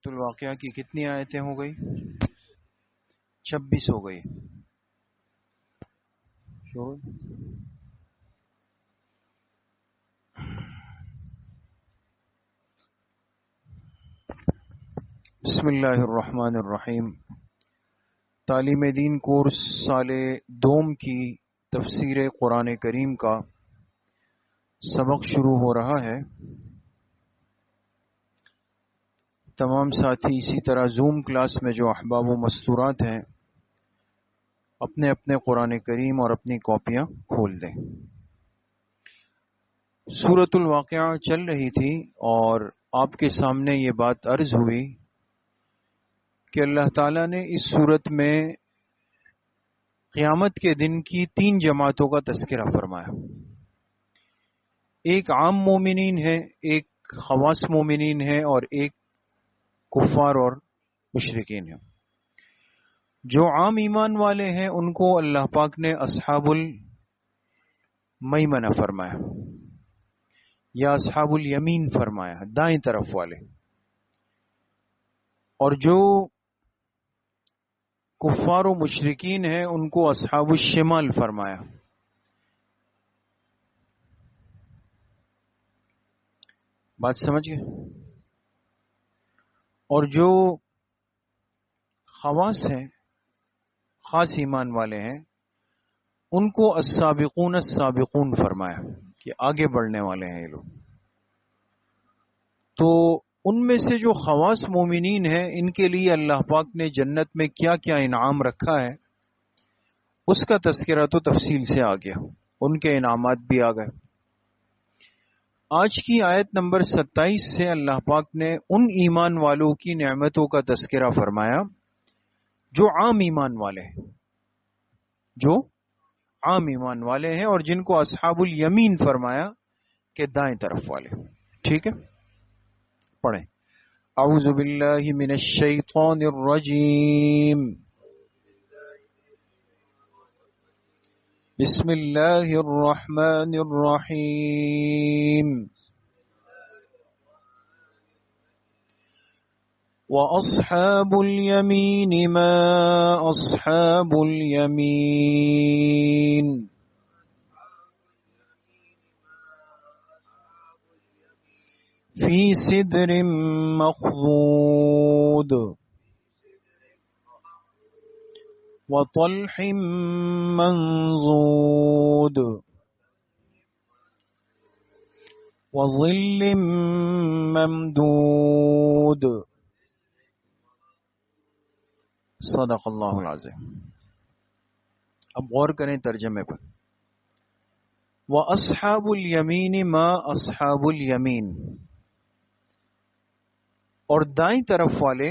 تو الواقعہ کی کتنی آیتیں ہو گئی؟ 26 ہو گئی. بسم اللہ الرحمن الرحیم. تعلیم دین کورس سال دوم کی تفسیر قرآن کریم کا سبق شروع ہو رہا ہے. تمام ساتھی اسی طرح زوم کلاس میں جو احباب و مستورات ہیں اپنے اپنے قرآن کریم اور اپنی کاپیاں کھول دیں. سورۃ الواقعہ چل رہی تھی اور آپ کے سامنے یہ بات عرض ہوئی کہ اللہ تعالیٰ نے اس صورت میں قیامت کے دن کی 3 جماعتوں کا تذکرہ فرمایا. ایک عام مومنین ہے، ایک خواص مومنین ہے اور ایک کفار اور مشرکین ہیں. جو عام ایمان والے ہیں ان کو اللہ پاک نے اصحاب المیمنہ فرمایا یا اصحاب الیمین فرمایا، دائیں طرف والے. اور جو کفار و مشرکین ہیں ان کو اصحاب الشمال فرمایا. بات سمجھ گئے؟ اور جو خواص ہیں، خاص ایمان والے ہیں، ان کو السابقون السابقون فرمایا کہ آگے بڑھنے والے ہیں یہ لوگ. تو ان میں سے جو خواص مومنین ہیں ان کے لیے اللہ پاک نے جنت میں کیا کیا انعام رکھا ہے اس کا تذکرہ تو تفصیل سے آ گیا، ان کے انعامات بھی آ گئے. آج کی آیت نمبر 27 سے اللہ پاک نے ان ایمان والوں کی نعمتوں کا تذکرہ فرمایا جو عام ایمان والے ہیں، جو عام ایمان والے ہیں اور جن کو اصحاب الیمین فرمایا کہ دائیں طرف والے. ٹھیک ہے، پڑھیں. اعوذ باللہ من الشیطان الرجیم، بسم اللہ الرحمن الرحیم. وَأَصْحَابُ الْيَمِينِ مَا أَصْحَابُ الْيَمِينِ فِي سِدْرٍ مَّخْضُودٍ وَطَلْحٍ مَّنضُودٍ وَظِلٍّ مَّمْدُودٍ. صدق اللہ العظیم. اب غور کریں ترجمے پر. وَأَصْحَابُ الْيَمِينِ مَا أَصْحَابُ الْيَمِينِ، اور دائیں طرف والے،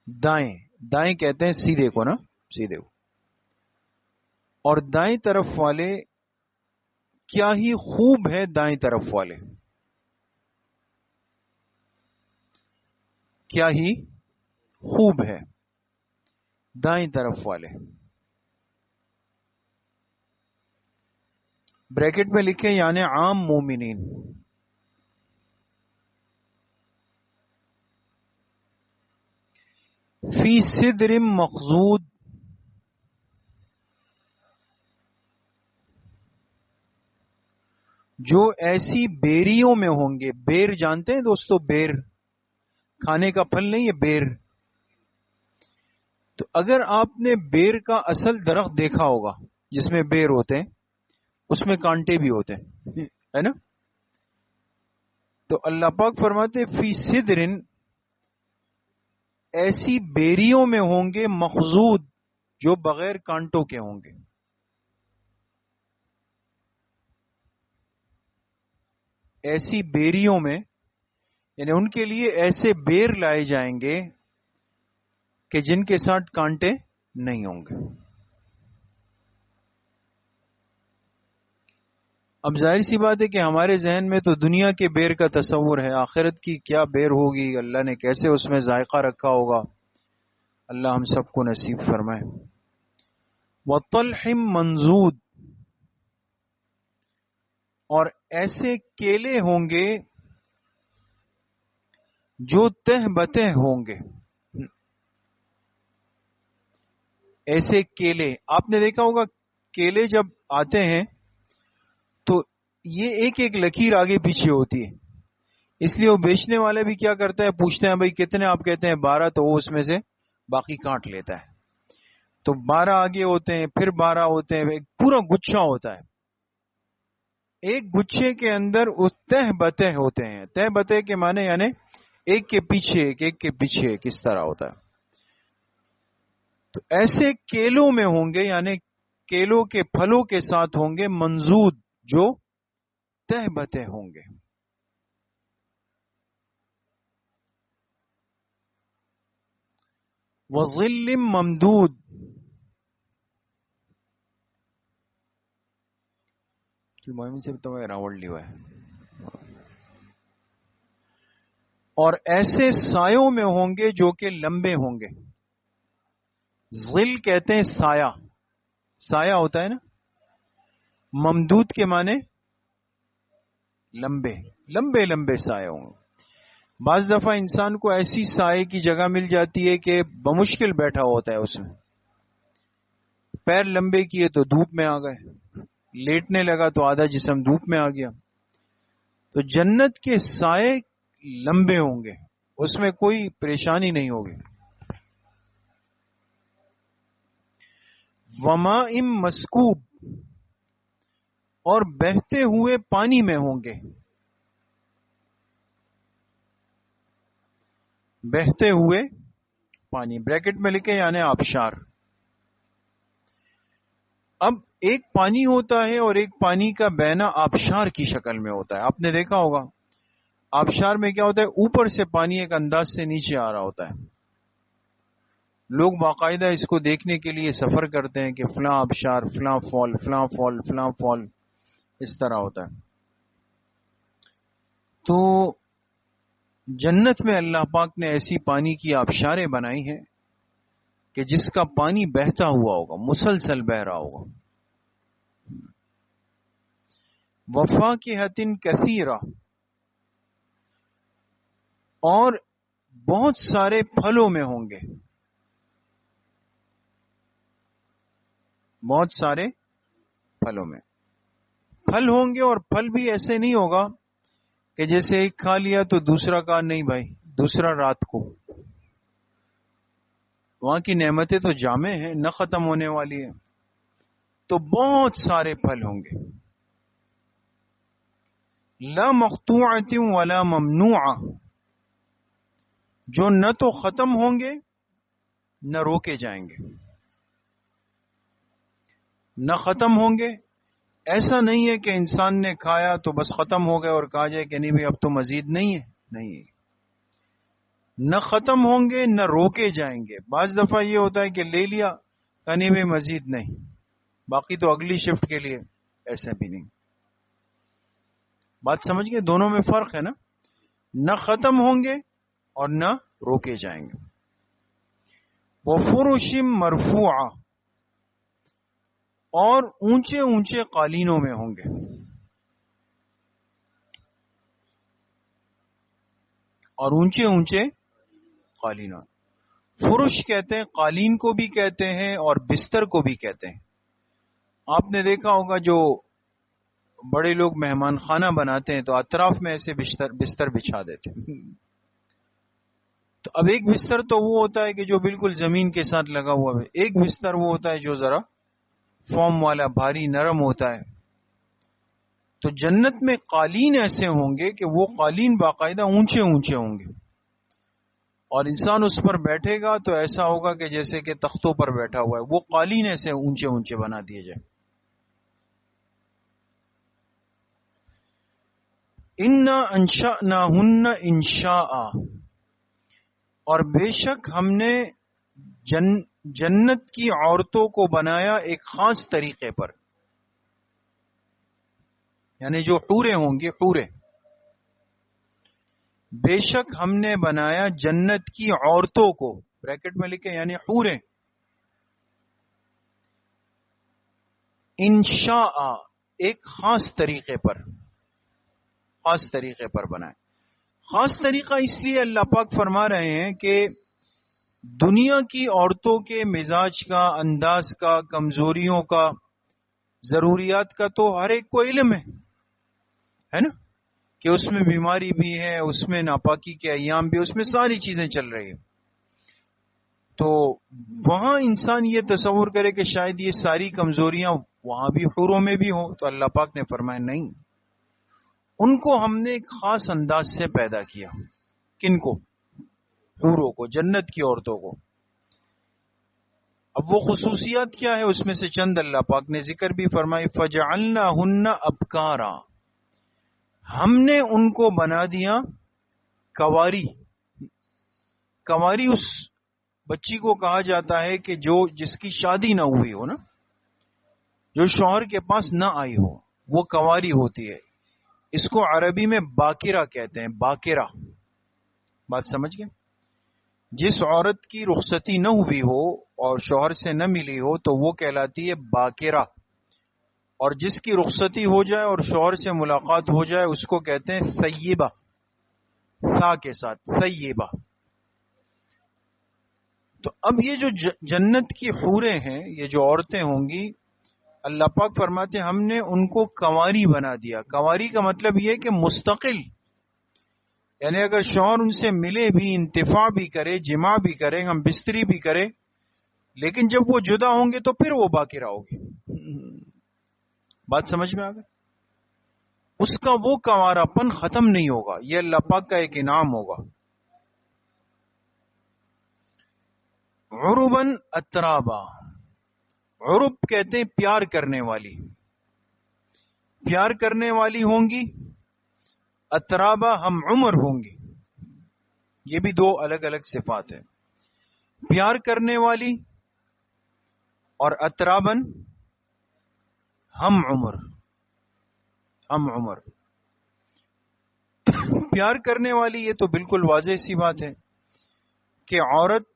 دائیں دائیں کہتے ہیں سیدھے کو نا، سیدھے کو. اور دائیں طرف والے کیا ہی خوب ہے، دائیں طرف والے کیا ہی خوب ہے، دائیں طرف والے. بریکٹ میں لکھیں یعنی عام مومنین. فی صدر مخضود، جو ایسی بیریوں میں ہوں گے. بیر جانتے ہیں دوستو؟ بیر کھانے کا پھل نہیں ہے، بیر. تو اگر آپ نے بیر کا اصل درخت دیکھا ہوگا جس میں بیر ہوتے ہیں، اس میں کانٹے بھی ہوتے ہیں، ہے نا؟ تو اللہ پاک فرماتے فی صدرن، ایسی بیریوں میں ہوں گے، مخضود، جو بغیر کانٹوں کے ہوں گے. ایسی بیریوں میں یعنی ان کے لیے ایسے بیر لائے جائیں گے کہ جن کے ساتھ کانٹے نہیں ہوں گے. اب ظاہر سی بات ہے کہ ہمارے ذہن میں تو دنیا کے بیر کا تصور ہے، آخرت کی کیا بیر ہوگی، اللہ نے کیسے اس میں ذائقہ رکھا ہوگا. اللہ ہم سب کو نصیب فرمائے. وَطَلْحٍ مَّنضُودٍ، اور ایسے کیلے ہوں گے جو تہ بتہ ہوں گے. ایسے کیلے آپ نے دیکھا ہوگا، کیلے جب آتے ہیں تو یہ ایک ایک لکیر آگے پیچھے ہوتی ہے، اس لیے وہ بیچنے والے بھی کیا کرتا ہے، پوچھتے ہیں بھائی کتنے، آپ کہتے ہیں 12، تو وہ اس میں سے باقی کاٹ لیتا ہے. تو 12 آگے ہوتے ہیں، پھر 12 ہوتے ہیں، ایک پورا گچھا ہوتا ہے. ایک گچھے کے اندر اس تہ بتہ ہوتے ہیں. تہ بتہ کے معنی یعنی ایک کے پیچھے ایک، ایک کے پیچھے ایک، اس طرح ہوتا ہے. تو ایسے کیلوں میں ہوں گے، یعنی کیلوں کے پھلوں کے ساتھ ہوں گے، منضود جو تہ بتہ ہوں گے. وظل ممدود، سے تو راوڑ لی ہوا ہے. اور ایسے سایوں میں ہوں گے جو کہ لمبے ہوں گے. ظل کہتے ہیں سایہ، سایہ ہوتا ہے نا. ممدود کے معنی لمبے، لمبے لمبے سائے ہوں گے. بعض دفعہ انسان کو ایسی سائے کی جگہ مل جاتی ہے کہ بمشکل بیٹھا ہوتا ہے اس میں. پیر لمبے کیے تو دھوپ میں آ گئے، لیٹنے لگا تو آدھا جسم دھوپ میں آ گیا. تو جنت کے سائے لمبے ہوں گے، اس میں کوئی پریشانی نہیں ہوگی. وماء مسکوب، اور بہتے ہوئے پانی میں ہوں گے. بہتے ہوئے پانی، بریکٹ میں لکھے یعنی آبشار. اب ایک پانی ہوتا ہے اور ایک پانی کا بہنا آبشار کی شکل میں ہوتا ہے. آپ نے دیکھا ہوگا آبشار میں کیا ہوتا ہے، اوپر سے پانی ایک انداز سے نیچے آ رہا ہوتا ہے. لوگ باقاعدہ اس کو دیکھنے کے لیے سفر کرتے ہیں کہ فلاں آبشار، فلاں فال، فلاں فال، فلاں فال، اس طرح ہوتا ہے. تو جنت میں اللہ پاک نے ایسی پانی کی آبشاریں بنائی ہیں کہ جس کا پانی بہتا ہوا ہوگا، مسلسل بہ رہا ہوگا. وفاکہۃ کثیرہ، اور بہت سارے پھلوں میں ہوں گے. بہت سارے پھلوں میں پھل ہوں گے، اور پھل بھی ایسے نہیں ہوگا کہ جیسے ایک کھا لیا تو دوسرا کا نہیں بھائی، دوسرا رات کو. وہاں کی نعمتیں تو جامع ہیں، نہ ختم ہونے والی ہیں. تو بہت سارے پھل ہوں گے. لا مقطوعۃ ولا ممنوعہ، جو نہ تو ختم ہوں گے نہ روکے جائیں گے. نہ ختم ہوں گے، ایسا نہیں ہے کہ انسان نے کھایا تو بس ختم ہو گئے اور کہا جائے کہ نہیں بھائی اب تو مزید نہیں ہے. نہیں، نہ ختم ہوں گے نہ روکے جائیں گے. بعض دفعہ یہ ہوتا ہے کہ لے لیا، کہ نہیں بھائی مزید نہیں، باقی تو اگلی شفٹ کے لیے. ایسا بھی نہیں. بات سمجھ گئے؟ دونوں میں فرق ہے نا. نہ ختم ہوں گے اور نہ روکے جائیں گے. وفرش مرفوعہ، اور اونچے اونچے قالینوں میں ہوں گے. اور اونچے اونچے قالینوں. فرش کہتے ہیں، قالین کو بھی کہتے ہیں اور بستر کو بھی کہتے ہیں. آپ نے دیکھا ہوگا جو بڑے لوگ مہمان خانہ بناتے ہیں تو اطراف میں ایسے بستر بچھا دیتے ہیں. تو اب ایک بستر تو وہ ہوتا ہے کہ جو بالکل زمین کے ساتھ لگا ہوا ہے، ایک بستر وہ ہوتا ہے جو ذرا فارم والا، بھاری نرم ہوتا ہے. تو جنت میں قالین ایسے ہوں گے کہ وہ قالین باقاعدہ اونچے اونچے ہوں گے، اور انسان اس پر بیٹھے گا تو ایسا ہوگا کہ جیسے کہ تختوں پر بیٹھا ہوا ہے. وہ قالین ایسے اونچے اونچے بنا دیے جائیں. انا انشأناہن انشاء، اور بے شک ہم نے جنت کی عورتوں کو بنایا ایک خاص طریقے پر. یعنی جو حوریں ہوں گے، حوریں، بے شک ہم نے بنایا جنت کی عورتوں کو، بریکٹ میں لکھے یعنی حوریں، انشاء، ایک خاص طریقے پر، خاص طریقے پر بنائے. خاص طریقہ اس لیے اللہ پاک فرما رہے ہیں کہ دنیا کی عورتوں کے مزاج کا، انداز کا، کمزوریوں کا، ضروریات کا تو ہر ایک کو علم ہے نا، کہ اس میں بیماری بھی ہے، اس میں ناپاکی کے ایام بھی، اس میں ساری چیزیں چل رہی ہیں. تو وہاں انسان یہ تصور کرے کہ شاید یہ ساری کمزوریاں وہاں بھی حوروں میں بھی ہوں، تو اللہ پاک نے فرمایا نہیں، ان کو ہم نے ایک خاص انداز سے پیدا کیا. کن کو؟ حوروں کو، جنت کی عورتوں کو. اب وہ خصوصیات کیا ہے؟ اس میں سے چند اللہ پاک نے ذکر بھی فرمائی. فَجَعَلْنَاهُنَّ أَبْكَارًا، ہم نے ان کو بنا دیا کنواری. کنواری اس بچی کو کہا جاتا ہے کہ جس کی شادی نہ ہوئی ہو نا، جو شوہر کے پاس نہ آئی ہو، وہ کنواری ہوتی ہے. اس کو عربی میں باکرہ کہتے ہیں. باکرہ، بات سمجھ گئے؟ جس عورت کی رخصتی نہ ہوئی ہو اور شوہر سے نہ ملی ہو تو وہ کہلاتی ہے باکرہ، اور جس کی رخصتی ہو جائے اور شوہر سے ملاقات ہو جائے اس کو کہتے ہیں سیبہ، سا کے ساتھ، سیبہ. تو اب یہ جو جنت کی حوریں ہیں، یہ جو عورتیں ہوں گی، اللہ پاک فرماتے ہیں ہم نے ان کو کنواری بنا دیا. کنواری کا مطلب یہ کہ مستقل، یعنی اگر شوہر ان سے ملے بھی، انتفاع بھی کرے، جماع بھی کرے، ہم بستری بھی کرے، لیکن جب وہ جدا ہوں گے تو پھر وہ باقی ہوگی. بات سمجھ میں آ گئی؟ اس کا وہ کنوارا پن ختم نہیں ہوگا. یہ اللہ پاک کا ایک انعام ہوگا. عرباً اترابا، عرب کہتے ہیں پیار کرنے والی، پیار کرنے والی ہوں گی. اترابا ہم عمر ہوں گی. یہ بھی دو الگ الگ صفات ہیں، پیار کرنے والی اور اترابن ہم عمر. ہم عمر پیار کرنے والی، یہ تو بالکل واضح سی بات ہے کہ عورت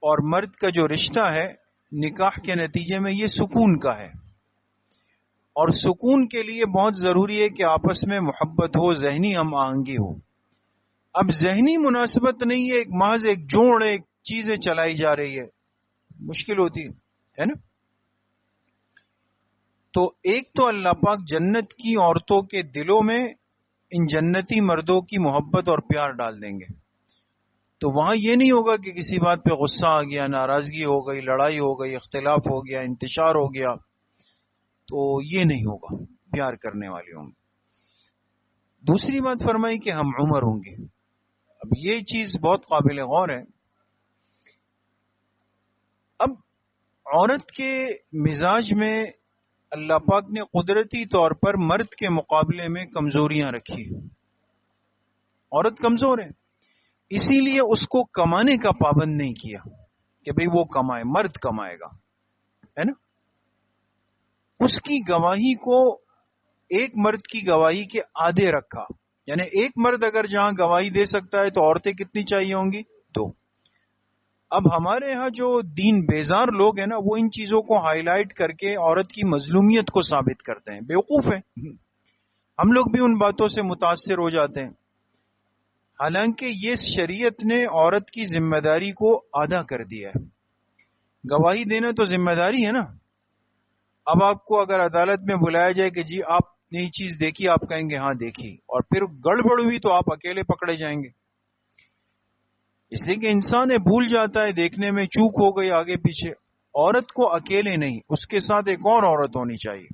اور مرد کا جو رشتہ ہے نکاح کے نتیجے میں یہ سکون کا ہے، اور سکون کے لیے بہت ضروری ہے کہ آپس میں محبت ہو، ذہنی ہم آہنگی ہو. اب ذہنی مناسبت نہیں ہے، ایک محض ایک جوڑ، ایک چیزیں چلائی جا رہی ہے، مشکل ہوتی ہے نا. تو ایک تو اللہ پاک جنت کی عورتوں کے دلوں میں ان جنتی مردوں کی محبت اور پیار ڈال دیں گے. تو وہاں یہ نہیں ہوگا کہ کسی بات پہ غصہ آ گیا، ناراضگی ہو گئی، لڑائی ہو گئی، اختلاف ہو گیا، انتشار ہو گیا، تو یہ نہیں ہوگا. پیار کرنے والی ہوں گی. دوسری بات فرمائی کہ ہم عمر ہوں گے. اب یہ چیز بہت قابل غور ہے. اب عورت کے مزاج میں اللہ پاک نے قدرتی طور پر مرد کے مقابلے میں کمزوریاں رکھی. عورت کمزور ہے، اسی لیے اس کو کمانے کا پابند نہیں کیا کہ بھئی وہ کمائے، مرد کمائے گا، ہے نا. اس کی گواہی کو ایک مرد کی گواہی کے آدھے رکھا. یعنی ایک مرد اگر جہاں گواہی دے سکتا ہے تو عورتیں کتنی چاہیے ہوں گی؟ دو. اب ہمارے ہاں جو دین بیزار لوگ ہیں نا، وہ ان چیزوں کو ہائی لائٹ کر کے عورت کی مظلومیت کو ثابت کرتے ہیں. بیوقوف ہیں. ہم لوگ بھی ان باتوں سے متاثر ہو جاتے ہیں. حالانکہ یہ شریعت نے عورت کی ذمہ داری کو آدھا کر دیا ہے. گواہی دینا تو ذمہ داری ہے نا. اب آپ کو اگر عدالت میں بلایا جائے کہ جی آپ نے یہ چیز دیکھی، آپ کہیں گے ہاں دیکھی، اور پھر گڑبڑ ہوئی تو آپ اکیلے پکڑے جائیں گے. اس لیے کہ انسان بھول جاتا ہے، دیکھنے میں چوک ہو گئی آگے پیچھے. عورت کو اکیلے نہیں، اس کے ساتھ ایک اور عورت ہونی چاہیے.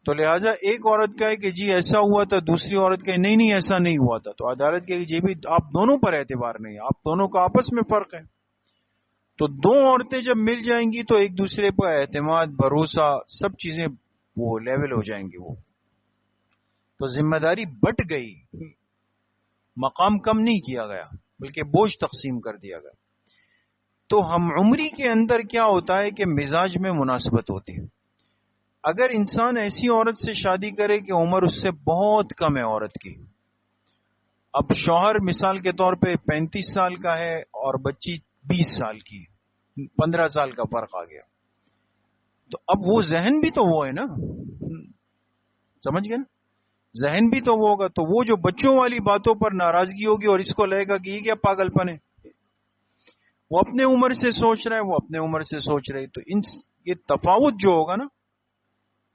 تو لہٰذا ایک عورت کہے کہ جی ایسا ہوا تھا، دوسری عورت کہے نہیں نہیں ایسا نہیں ہوا تھا، تو عدالت کہے کہ جی بھی آپ دونوں پر اعتبار نہیں ہے، آپ دونوں کا آپس میں فرق ہے. تو دو عورتیں جب مل جائیں گی تو ایک دوسرے پر اعتماد، بھروسہ، سب چیزیں وہ لیول ہو جائیں گی. وہ تو ذمہ داری بٹ گئی، مقام کم نہیں کیا گیا بلکہ بوجھ تقسیم کر دیا گیا. تو ہم عمری کے اندر کیا ہوتا ہے کہ مزاج میں مناسبت ہوتی ہے. اگر انسان ایسی عورت سے شادی کرے کہ عمر اس سے بہت کم ہے عورت کی، اب شوہر مثال کے طور پہ 35 سال کا ہے اور بچی 20 سال کی، 15 سال کا فرق آ گیا، تو اب وہ ذہن بھی تو وہ ہے نا، سمجھ گئے نا. ذہن بھی تو وہ ہوگا. تو وہ جو بچوں والی باتوں پر ناراضگی ہوگی اور اس کو لگے گا کہ یہ کیا پاگل پن ہے، وہ اپنے عمر سے سوچ رہے ہیں، وہ اپنے عمر سے سوچ رہے. تو یہ تفاوت جو ہوگا نا،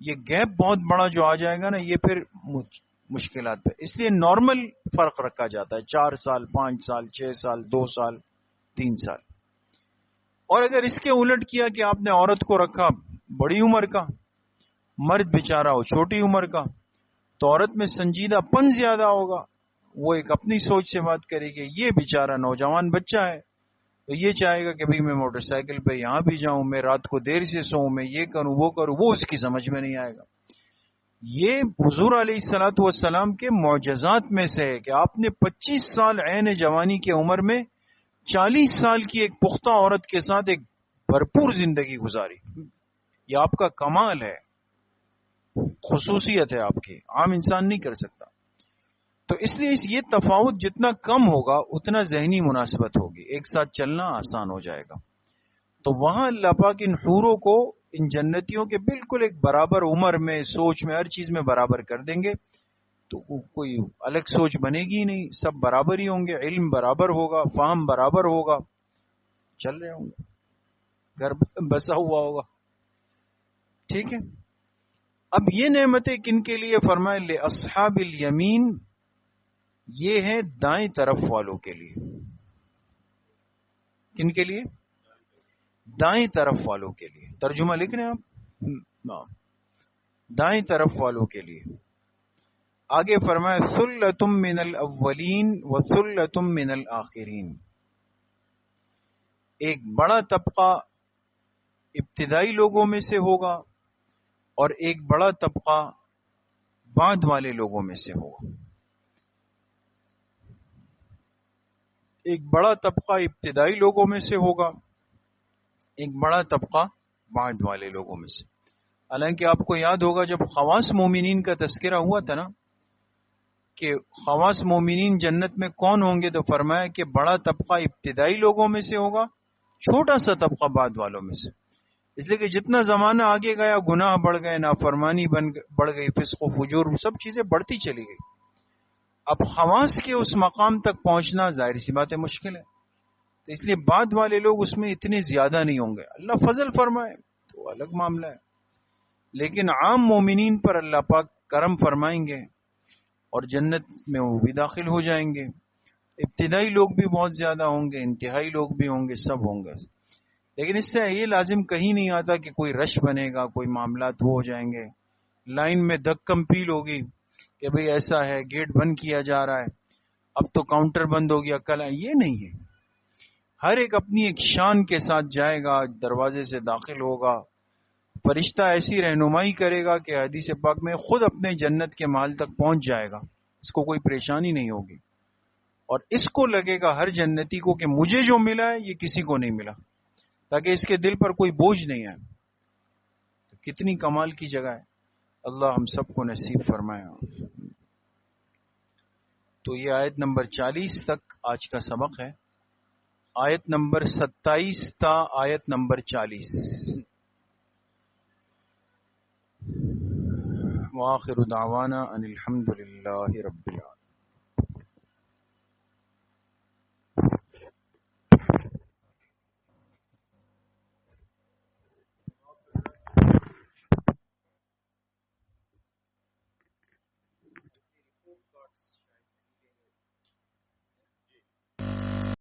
یہ گیپ بہت بڑا جو آ جائے گا نا، یہ پھر مشکلات پہ. اس لیے نارمل فرق رکھا جاتا ہے 4 سال 5 سال 6 سال 2 سال 3 سال. اور اگر اس کے الٹ کیا کہ آپ نے عورت کو رکھا بڑی عمر کا، مرد بیچارہ ہو چھوٹی عمر کا، تو عورت میں سنجیدہ پن زیادہ ہوگا. وہ ایک اپنی سوچ سے بات کرے گی. یہ بیچارہ نوجوان بچہ ہے تو یہ چاہے گا کہ بھئی میں موٹر سائیکل پہ یہاں بھی جاؤں، میں رات کو دیر سے سوؤں، میں یہ کروں وہ کروں. وہ اس کی سمجھ میں نہیں آئے گا. یہ حضور علیہ الصلوۃ والسلام کے معجزات میں سے ہے کہ آپ نے 25 سال عین جوانی کی عمر میں 40 سال کی ایک پختہ عورت کے ساتھ ایک بھرپور زندگی گزاری. یہ آپ کا کمال ہے، خصوصیت ہے آپ کی، عام انسان نہیں کر سکتا. تو اس لیے یہ تفاوت جتنا کم ہوگا اتنا ذہنی مناسبت ہوگی، ایک ساتھ چلنا آسان ہو جائے گا. تو وہاں اللہ پاک ان حوروں کو، ان جنتیوں کے بالکل ایک برابر عمر میں، سوچ میں، ہر چیز میں برابر کر دیں گے. تو کوئی الگ سوچ بنے گی نہیں، سب برابر ہی ہوں گے، علم برابر ہوگا، فہم برابر ہوگا، چل رہے ہوں گے، گھر بسا ہوا ہوگا. ٹھیک ہے. اب یہ نعمتیں کن کے لیے فرمائے؟ لِأَصْحَابِ الْيَمِينَ، یہ ہے دائیں طرف والوں کے لیے. کن کے لیے؟ دائیں طرف والوں کے لیے. ترجمہ لکھ رہے ہیں آپ؟ دائیں طرف والوں کے لیے. آگے فرمایا ثُلَّةٌ مِّنَ الْأَوَّلِينَ وَثُلَّةٌ مِّنَ الْآخِرِينَ. ایک بڑا طبقہ ابتدائی لوگوں میں سے ہوگا اور ایک بڑا طبقہ بعد والے لوگوں میں سے ہوگا. ایک بڑا طبقہ ابتدائی لوگوں میں سے ہوگا، ایک بڑا طبقہ بعد والے لوگوں میں سے. حالانکہ آپ کو یاد ہوگا جب خواص مومنین کا تذکرہ ہوا تھا نا کہ خواص مومنین جنت میں کون ہوں گے، تو فرمایا کہ بڑا طبقہ ابتدائی لوگوں میں سے ہوگا، چھوٹا سا طبقہ بعد والوں میں سے. اس لیے کہ جتنا زمانہ آگے گیا گناہ بڑھ گئے، نافرمانی بڑھ گئی، فسق و فجور، سب چیزیں بڑھتی چلی گئی. اب خواص کے اس مقام تک پہنچنا ظاہر سی بات ہے مشکل ہے. تو اس لیے بعد والے لوگ اس میں اتنے زیادہ نہیں ہوں گے. اللہ فضل فرمائے تو الگ معاملہ ہے، لیکن عام مومنین پر اللہ پاک کرم فرمائیں گے اور جنت میں وہ بھی داخل ہو جائیں گے. ابتدائی لوگ بھی بہت زیادہ ہوں گے، انتہائی لوگ بھی ہوں گے، سب ہوں گے. لیکن اس سے یہ لازم کہیں نہیں آتا کہ کوئی رش بنے گا، کوئی معاملات وہ ہو جائیں گے، لائن میں دھکم پیل ہوگی کہ بھئی ایسا ہے، گیٹ بند کیا جا رہا ہے، اب تو کاؤنٹر بند ہو گیا کل. یہ نہیں ہے. ہر ایک اپنی ایک شان کے ساتھ جائے گا، دروازے سے داخل ہوگا. فرشتہ ایسی رہنمائی کرے گا کہ حدیث پاک میں خود اپنے جنت کے محل تک پہنچ جائے گا، اس کو کوئی پریشانی نہیں ہوگی. اور اس کو لگے گا ہر جنتی کو کہ مجھے جو ملا ہے یہ کسی کو نہیں ملا، تاکہ اس کے دل پر کوئی بوجھ نہیں آئے. کتنی کمال کی جگہ ہے. اللہ ہم سب کو نصیب فرمائے. تو یہ آیت نمبر 40 تک آج کا سبق ہے. آیت نمبر 27 تا آیت نمبر 40. وآخر دعوانا ان الحمد للہ رب العالمین.